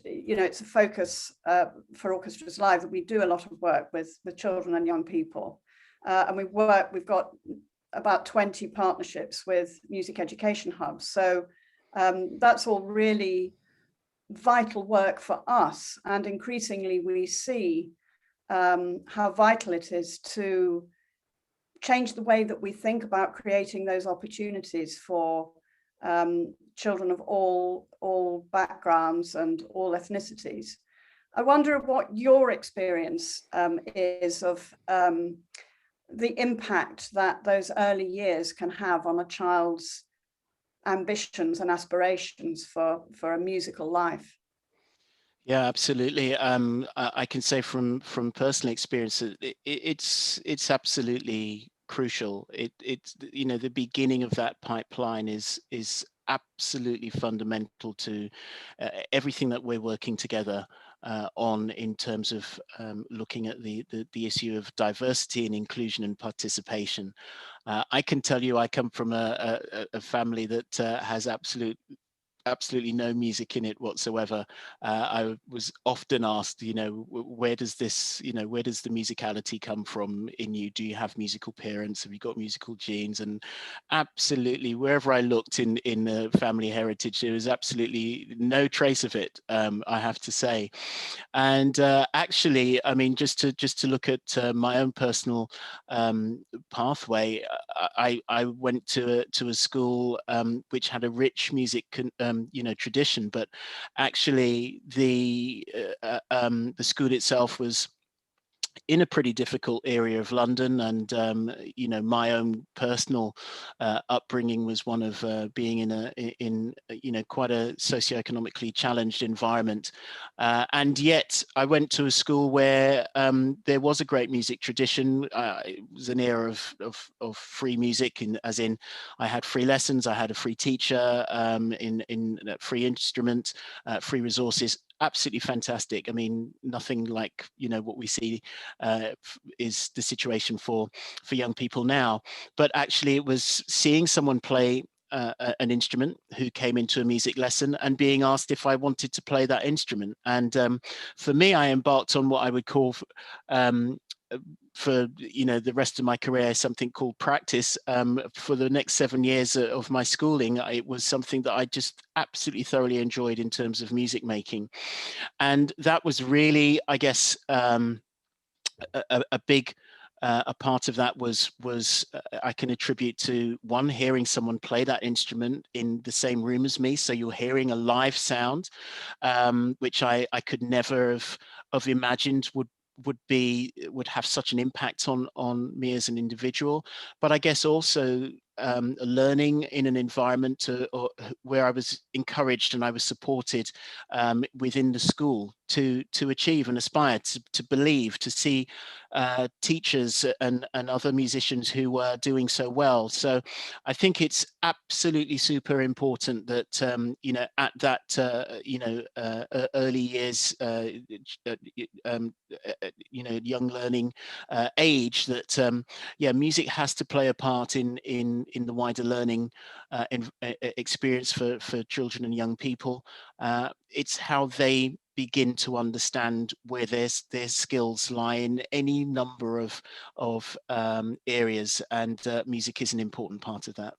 you know, it's a focus for Orchestras Live that we do a lot of work with children and young people. And we've got about 20 partnerships with music education hubs. So that's all really vital work for us. And increasingly we see how vital it is to change the way that we think about creating those opportunities for children of all backgrounds and all ethnicities. I wonder what your experience is of the impact that those early years can have on a child's ambitions and aspirations for a musical life. Yeah, absolutely. I can say from personal experience that it's absolutely crucial. It's, you know, the beginning of that pipeline is absolutely fundamental to everything that we're working together on in terms of looking at the issue of diversity and inclusion and participation. I can tell you I come from a family that has absolutely no music in it whatsoever. I was often asked, you know, where does this, you know, where does the musicality come from in you? Do you have musical parents? Have you got musical genes? And absolutely, wherever I looked in the family heritage, there was absolutely no trace of it, I have to say. And actually, I mean, just to look at my own personal pathway, I went to a school which had a rich music you know, tradition, but actually the school itself was in a pretty difficult area of London, and you know, my own personal upbringing was one of being in you know, quite a socioeconomically challenged environment, and yet I went to a school where there was a great music tradition. It was an era of free music, as in I had free lessons, I had a free teacher, in free instrument, free resources. Absolutely fantastic. I mean, nothing like, you know, what we see is the situation for young people now. But actually, it was seeing someone play an instrument who came into a music lesson and being asked if I wanted to play that instrument. And for me, I embarked on what I would call for, you know, the rest of my career, something called practice. For the next 7 years of my schooling, it was something that I just absolutely thoroughly enjoyed in terms of music making. And that was really, I guess, a big a part of that was I can attribute to, one, hearing someone play that instrument in the same room as me. So you're hearing a live sound, which I could never have imagined would have such an impact on me as an individual. But I guess also learning in an environment where I was encouraged and I was supported within the school to achieve and aspire, to believe, to see teachers and other musicians who were doing so well. So I think it's absolutely super important that you know, at that you know, early years, you know, young learning age, that yeah, music has to play a part in the wider learning experience for children and young people. It's how they begin to understand where their skills lie in any number of areas, and music is an important part of that.